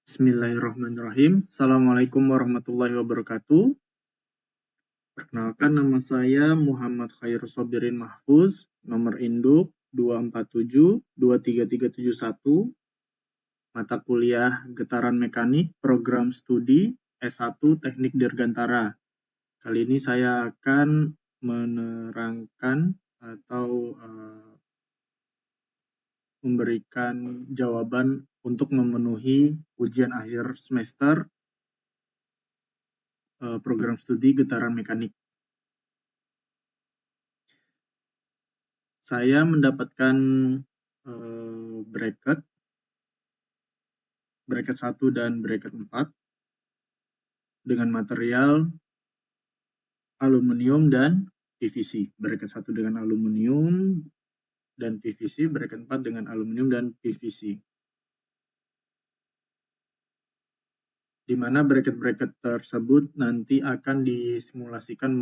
Bismillahirrahmanirrahim. Assalamualaikum warahmatullahi wabarakatuh. Perkenalkan, nama saya Muhammad Khairul Sobirin Mahfuz, nomor induk 247-23371, mata kuliah Getaran Mekanik, program studi S1 Teknik Dirgantara. Kali ini saya akan menerangkan atau memberikan jawaban untuk memenuhi ujian akhir semester program studi Getaran Mekanik. Saya mendapatkan bracket 1 dan bracket 4 dengan material aluminium dan PVC. Bracket 1 dengan aluminium dan PVC, bracket 4 dengan aluminium dan PVC. Di mana bracket-bracket tersebut nanti akan disimulasikan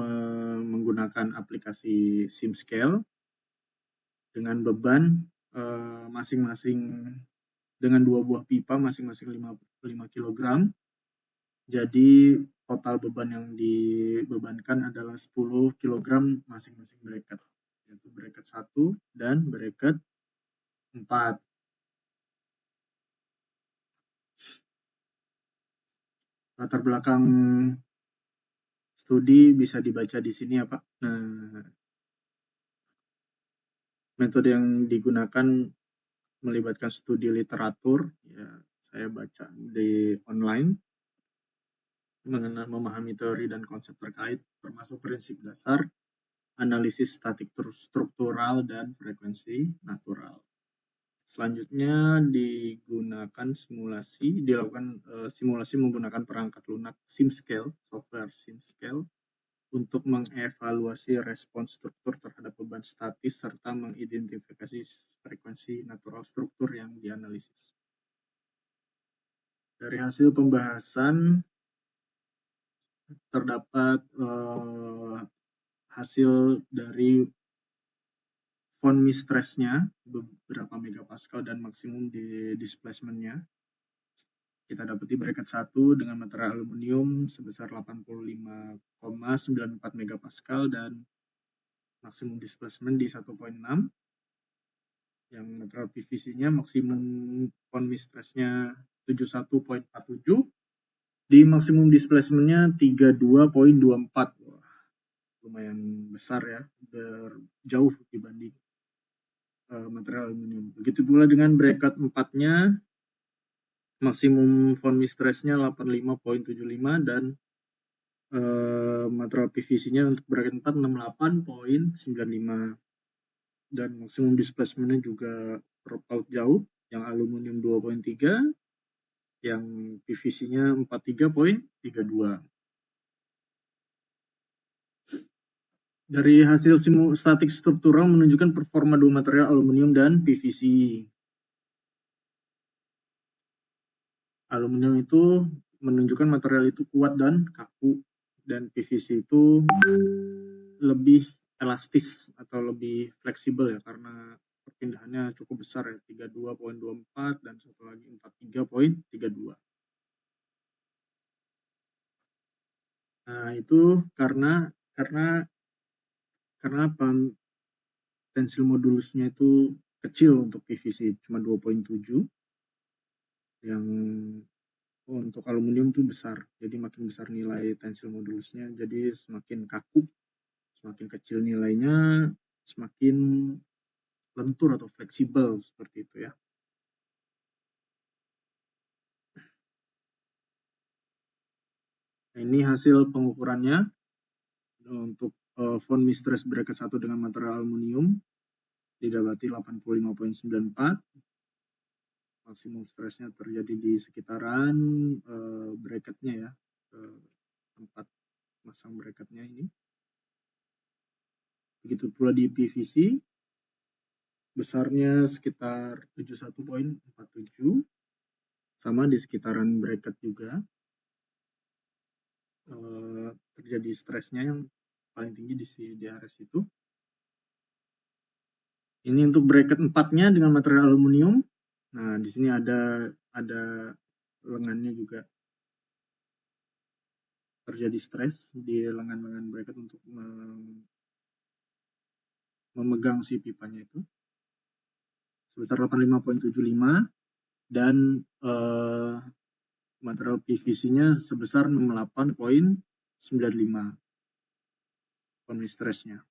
menggunakan aplikasi SimScale dengan beban masing-masing dengan 2 buah pipa masing-masing 5 kg. Jadi total beban yang dibebankan adalah 10 kg masing-masing bracket, yaitu bracket 1 dan bracket 4. Latar belakang studi bisa dibaca di sini ya Pak. Nah, metode yang digunakan melibatkan studi literatur, ya saya baca di online, memahami teori dan konsep terkait, termasuk prinsip dasar, analisis statik struktural, dan frekuensi natural. Selanjutnya dilakukan simulasi menggunakan perangkat lunak SimScale, software SimScale, untuk mengevaluasi respons struktur terhadap beban statis serta mengidentifikasi frekuensi natural struktur yang dianalisis. Dari hasil pembahasan terdapat hasil dari von Mistress-nya beberapa megapascal dan maksimum di displacement-nya. Kita dapat di bracket 1 dengan material aluminium sebesar 85,94 megapascal dan maksimum displacement di 1,6. Yang material PVC-nya maksimum von Mistress-nya 71,47. Di maksimum displacement-nya 32,24. Wah, lumayan besar ya, jauh dibanding material aluminium. Begitu pula dengan bracket 4-nya, maksimum von Mistress-nya 85,75 dan material PVC-nya untuk bracket 4 68,95 dan maksimum displacement-nya juga terpaut jauh, yang aluminium 2,3, yang PVC-nya 43,32. Dari hasil statik struktural menunjukkan performa dua material aluminium dan PVC. Aluminium itu menunjukkan material itu kuat dan kaku, dan PVC itu lebih elastis atau lebih fleksibel ya, karena perpindahannya cukup besar ya, 32,24 dan satu lagi 43,32. Nah, itu karena tensil modulusnya itu kecil untuk PVC, cuma 2,7. Yang untuk aluminium itu besar, jadi makin besar nilai tensil modulusnya, jadi semakin kaku, semakin kecil nilainya, semakin lentur atau fleksibel, seperti itu ya. Nah, ini hasil pengukurannya untuk von Mistress bracket 1 dengan material aluminium didapati 85,94. Maksimum stresnya terjadi di sekitaran bracketnya ya, tempat masang bracketnya ini. Begitu pula di PVC, besarnya sekitar 71,47, sama di sekitaran bracket juga. Terjadi stresnya yang paling tinggi di area situ. Ini untuk bracket 4-nya dengan material aluminium. Nah, di sini ada lengannya juga terjadi stres di lengan-lengan bracket untuk memegang si pipanya itu sebesar 85.75 dan material PVC-nya sebesar 68.95 pound stress-nya.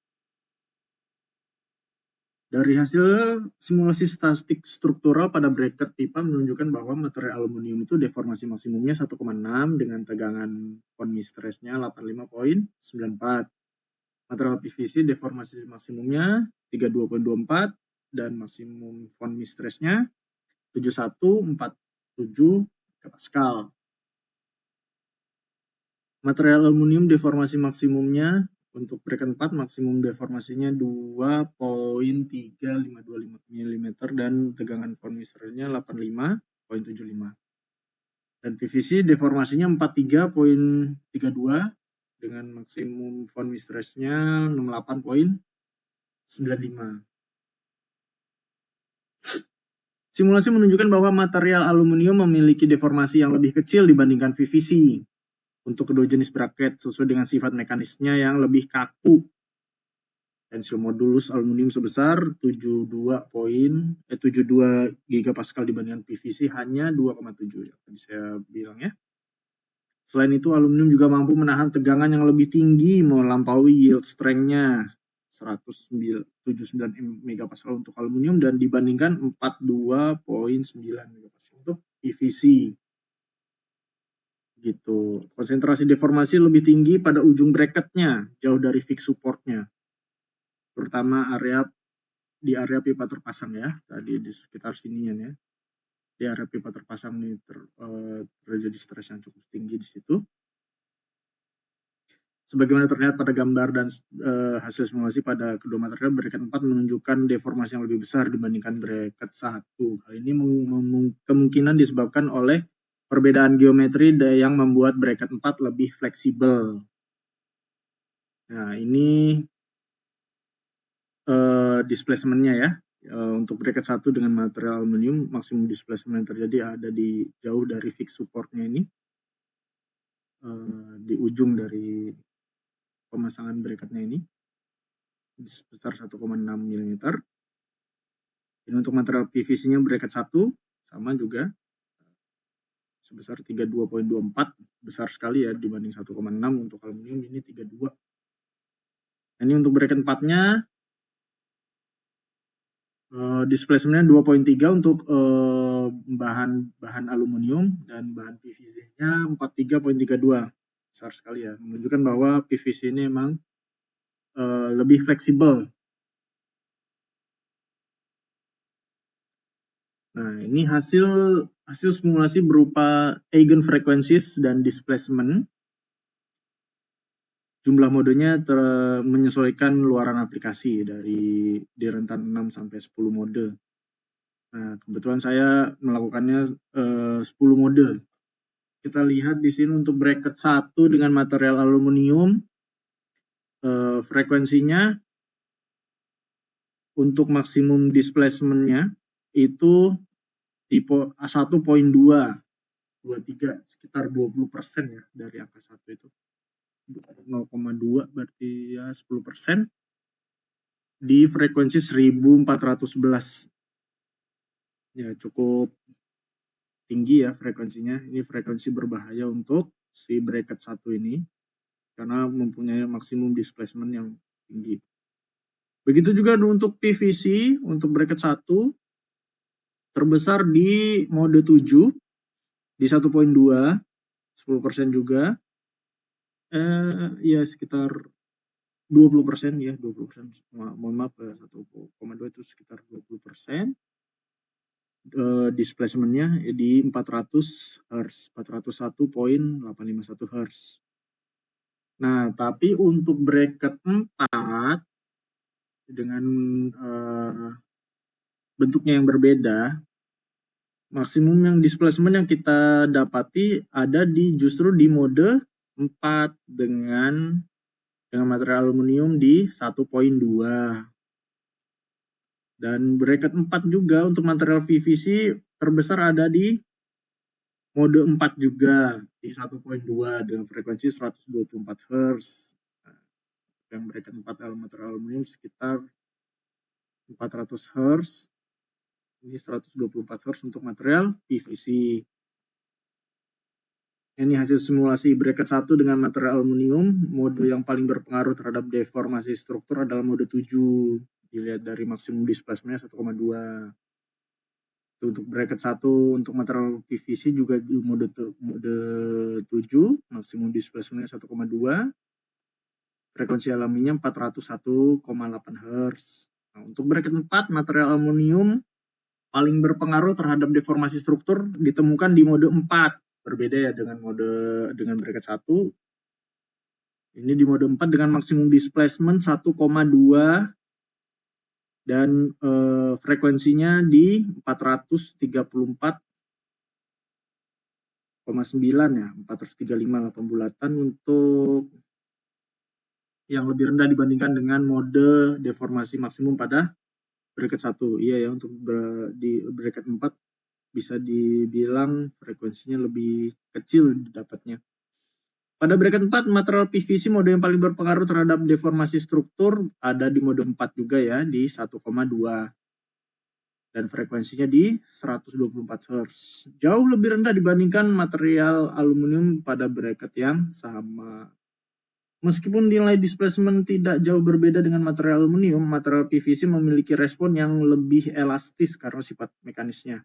Dari hasil simulasi statistik struktural pada bracket pipa menunjukkan bahwa material aluminium itu deformasi maksimumnya 1,6 dengan tegangan pound stress-nya 85.94. Material PVC deformasi maksimumnya 32.24 dan maksimum pound stress-nya 7147 Pascal. Material aluminium deformasi maksimumnya untuk bracket 4 maksimum deformasinya 2.3525 mm dan tegangan pound stress-nya 85.75. Dan PVC deformasinya 43.32 dengan maksimum pound stress-nya 68.95. Simulasi menunjukkan bahwa material aluminium memiliki deformasi yang lebih kecil dibandingkan PVC untuk kedua jenis bracket sesuai dengan sifat mekanisnya yang lebih kaku. Tensile modulus aluminium sebesar 72 gigapascal dibandingkan PVC hanya 2,7 yang tadi saya bilang ya. Selain itu aluminium juga mampu menahan tegangan yang lebih tinggi melampaui yield strength-nya 179 megapascal untuk aluminium dan dibandingkan 42.9 megapascal untuk PVC. Gitu. Konsentrasi deformasi lebih tinggi pada ujung bracketnya, jauh dari fix support-nya. Terutama di area pipa terpasang ya, tadi di sekitar sinian ya. Di area pipa terpasang ini terjadi stres yang cukup tinggi di situ. Sebagaimana terlihat pada gambar dan hasil simulasi pada kedua material, bracket 4 menunjukkan deformasi yang lebih besar dibandingkan bracket 1. Hal ini kemungkinan disebabkan oleh perbedaan geometri yang membuat bracket 4 lebih fleksibel. Nah, ini displacement-nya ya. Untuk bracket 1 dengan material aluminium, maksimum displacement yang terjadi ada di jauh dari fix support-nya ini. Di ujung dari pemasangan bracketnya ini sebesar 1,6 mm. Ini untuk material PVC-nya bracket 1 sama juga sebesar 32.24, besar sekali ya dibanding 1,6 untuk aluminium, ini 32. Ini untuk bracket 4-nya displacement-nya 2.3 untuk bahan aluminium dan bahan PVC-nya 43.32. Besar sekali ya, menunjukkan bahwa PVC ini memang lebih fleksibel. Nah, ini hasil simulasi berupa eigenfrequencies dan displacement. Jumlah modenya menyesuaikan luaran aplikasi di rentan 6 sampai 10 mode. Nah, kebetulan saya melakukannya 10 mode. Kita lihat di sini untuk bracket 1 dengan material aluminium, frekuensinya untuk maksimum displacement-nya itu tipe 1.223, sekitar 20% ya dari angka 1 itu. 0,2 berarti ya 10%. Di frekuensi 1411. Ya cukup tinggi ya frekuensinya. Ini frekuensi berbahaya untuk si bracket 1 ini karena mempunyai maksimum displacement yang tinggi. Begitu juga untuk PVC, untuk bracket 1 terbesar di mode 7 di 1.2, 10% juga. Ya sekitar 20% ya, 20%. Mohon maaf, 1,2 itu sekitar 20%. Displacement-nya di 400 Hz, 401.851 Hz. Nah, tapi untuk bracket 4 dengan bentuknya yang berbeda, maksimum yang displacement yang kita dapati ada justru di mode 4 dengan material aluminium di 1.2. Dan bracket 4 juga untuk material PVC terbesar ada di Mode 4 juga di 1.2 dengan frekuensi 124 Hz. Nah, yang bracket 4 material aluminium sekitar 400 Hz. Ini 124 Hz untuk material PVC. Ini hasil simulasi bracket 1 dengan material aluminium. Mode yang paling berpengaruh terhadap deformasi struktur adalah mode 7. Dilihat dari maksimum displacement 1,2. Untuk bracket 1 untuk material PVC juga di mode 7, maksimum displacement 1,2. Frekuensi alaminya 401,8 Hz. Nah, untuk bracket 4 material aluminium paling berpengaruh terhadap deformasi struktur ditemukan di mode 4. Berbeda ya dengan bracket 1. Ini di mode 4 dengan maksimum displacement 1,2 dan frekuensinya di 434,9 ya, 435 bulatan untuk yang lebih rendah dibandingkan dengan mode deformasi maksimum pada bracket 1. Iya ya, untuk di bracket 4 bisa dibilang frekuensinya lebih kecil dapatnya. Pada bracket 4, material PVC mode yang paling berpengaruh terhadap deformasi struktur ada di mode 4 juga ya, di 1,2. Dan frekuensinya di 124 Hz. Jauh lebih rendah dibandingkan material aluminium pada bracket yang sama. Meskipun nilai displacement tidak jauh berbeda dengan material aluminium, material PVC memiliki respon yang lebih elastis karena sifat mekanisnya.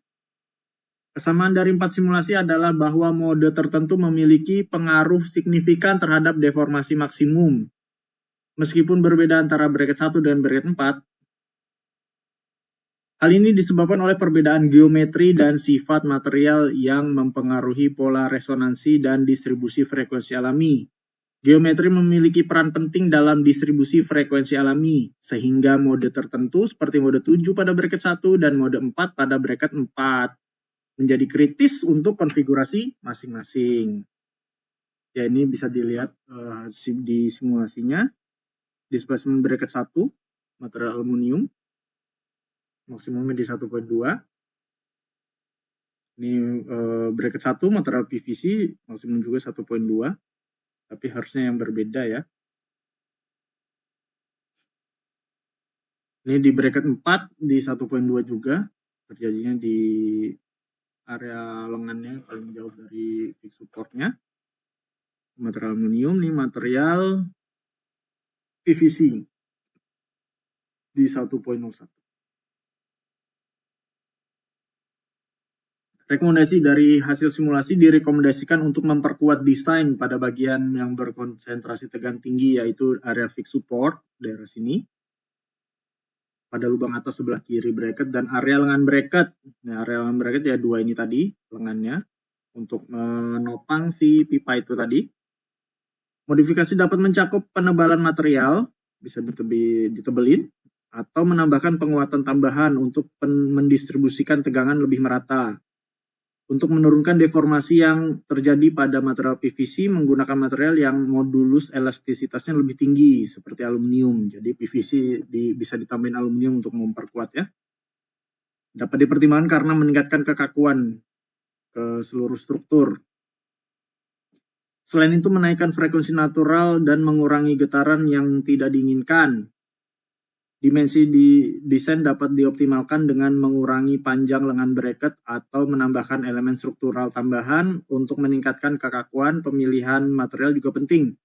Kesamaan dari 4 simulasi adalah bahwa mode tertentu memiliki pengaruh signifikan terhadap deformasi maksimum. Meskipun berbeda antara bracket 1 dan bracket 4, hal ini disebabkan oleh perbedaan geometri dan sifat material yang mempengaruhi pola resonansi dan distribusi frekuensi alami. Geometri memiliki peran penting dalam distribusi frekuensi alami, sehingga mode tertentu seperti mode 7 pada bracket 1 dan mode 4 pada bracket 4 menjadi kritis untuk konfigurasi masing-masing. Ya, ini bisa dilihat di simulasinya. Displacement bracket 1, material aluminium, maksimumnya di 1.2. Ini bracket 1, material PVC, maksimum juga 1.2. Tapi harusnya yang berbeda ya. Ini di bracket 4 di 1.2 juga, terjadinya di area lengannya paling jauh dari fix supportnya. Material aluminium, ini material PVC di 1.01. Rekomendasi dari hasil simulasi direkomendasikan untuk memperkuat desain pada bagian yang berkonsentrasi tegang tinggi, yaitu area fix support, daerah sini, pada lubang atas sebelah kiri bracket, dan area lengan bracket. Nah, area lengan bracket ya dua ini tadi, lengannya, untuk menopang si pipa itu tadi. Modifikasi dapat mencakup penebalan material, bisa ditebelin, atau menambahkan penguatan tambahan untuk mendistribusikan tegangan lebih merata. Untuk menurunkan deformasi yang terjadi pada material PVC menggunakan material yang modulus elastisitasnya lebih tinggi seperti aluminium. Jadi PVC bisa ditambahin aluminium untuk memperkuat ya. Dapat dipertimbangkan karena meningkatkan kekakuan ke seluruh struktur. Selain itu menaikkan frekuensi natural dan mengurangi getaran yang tidak diinginkan. Dimensi desain dapat dioptimalkan dengan mengurangi panjang lengan bracket atau menambahkan elemen struktural tambahan. Untuk meningkatkan kekakuan, pemilihan material juga penting.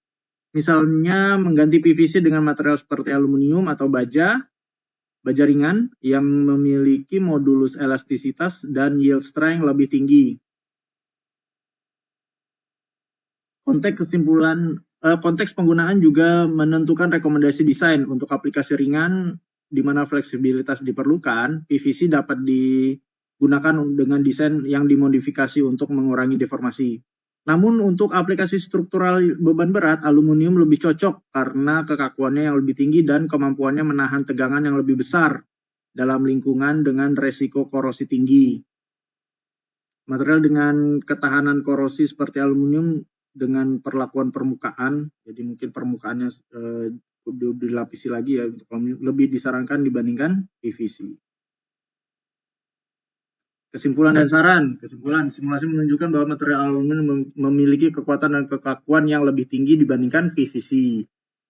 Misalnya mengganti PVC dengan material seperti aluminium atau baja ringan yang memiliki modulus elastisitas dan yield strength lebih tinggi. Konteks penggunaan juga menentukan rekomendasi desain. Untuk aplikasi ringan di mana fleksibilitas diperlukan, PVC dapat digunakan dengan desain yang dimodifikasi untuk mengurangi deformasi. Namun untuk aplikasi struktural beban berat, aluminium lebih cocok karena kekakuannya yang lebih tinggi dan kemampuannya menahan tegangan yang lebih besar dalam lingkungan dengan resiko korosi tinggi. Material dengan ketahanan korosi seperti aluminium dengan perlakuan permukaan, jadi mungkin permukaannya dilapisi lagi ya, untuk lebih disarankan dibandingkan PVC. Kesimpulan dan saran. Kesimpulan, simulasi menunjukkan bahwa material aluminium memiliki kekuatan dan kekakuan yang lebih tinggi dibandingkan PVC,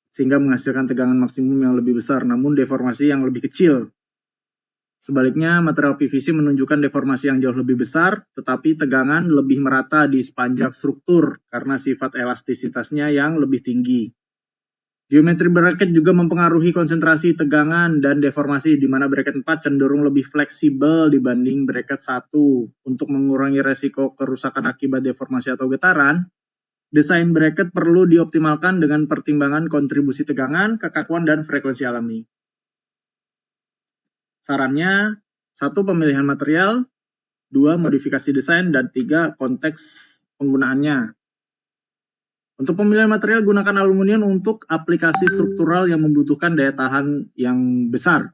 sehingga menghasilkan tegangan maksimum yang lebih besar, namun deformasi yang lebih kecil. Sebaliknya, material PVC menunjukkan deformasi yang jauh lebih besar, tetapi tegangan lebih merata di sepanjang struktur karena sifat elastisitasnya yang lebih tinggi. Geometri bracket juga mempengaruhi konsentrasi tegangan dan deformasi, di mana bracket 4 cenderung lebih fleksibel dibanding bracket 1. Untuk mengurangi resiko kerusakan akibat deformasi atau getaran, desain bracket perlu dioptimalkan dengan pertimbangan kontribusi tegangan, kekakuan, dan frekuensi alami. Sarannya, 1. Pemilihan material, 2. Modifikasi desain, dan 3. Konteks penggunaannya. Untuk pemilihan material, gunakan aluminium untuk aplikasi struktural yang membutuhkan daya tahan yang besar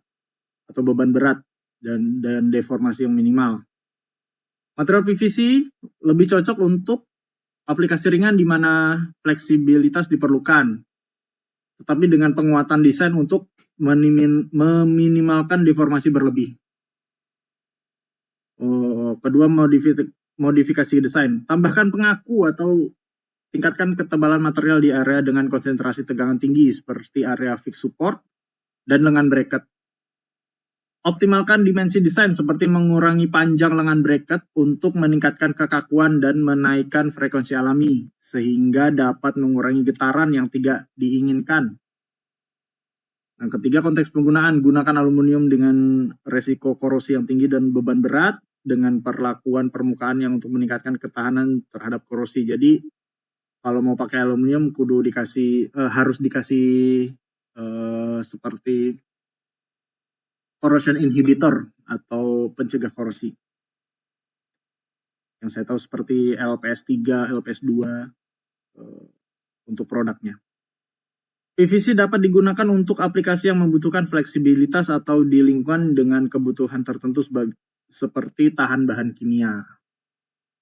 atau beban berat dan deformasi yang minimal. Material PVC lebih cocok untuk aplikasi ringan di mana fleksibilitas diperlukan, tetapi dengan penguatan desain untuk meminimalkan deformasi berlebih. Kedua, modifikasi desain. Tambahkan pengaku atau tingkatkan ketebalan material di area dengan konsentrasi tegangan tinggi seperti area fixed support dan lengan bracket. Optimalkan dimensi desain seperti mengurangi panjang lengan bracket untuk meningkatkan kekakuan dan menaikkan frekuensi alami sehingga dapat mengurangi getaran yang tidak diinginkan. Yang ketiga, konteks penggunaan. Gunakan aluminium dengan resiko korosi yang tinggi dan beban berat dengan perlakuan permukaan yang untuk meningkatkan ketahanan terhadap korosi. Jadi kalau mau pakai aluminium kudu harus dikasih seperti corrosion inhibitor atau pencegah korosi. Yang saya tahu seperti LPS 3, LPS 2 untuk produknya. PVC dapat digunakan untuk aplikasi yang membutuhkan fleksibilitas atau di lingkungan dengan kebutuhan tertentu seperti tahan bahan kimia.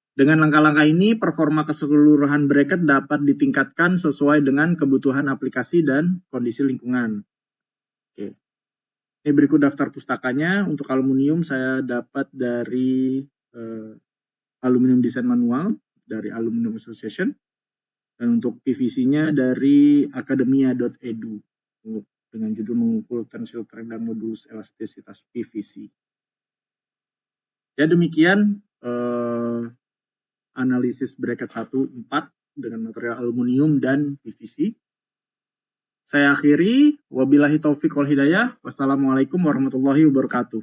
Dengan langkah-langkah ini, performa keseluruhan bracket dapat ditingkatkan sesuai dengan kebutuhan aplikasi dan kondisi lingkungan. Oke. Ini berikut daftar pustakanya. Untuk aluminium saya dapat dari Aluminium Design Manual dari Aluminium Association. Dan untuk PVC-nya dari academia.edu dengan judul mengukur tensile strength dan modulus elastisitas PVC. Ya, demikian analisis bracket 1-4 dengan material aluminium dan PVC. Saya akhiri, wabillahi taufiq wal hidayah. Wassalamualaikum warahmatullahi wabarakatuh.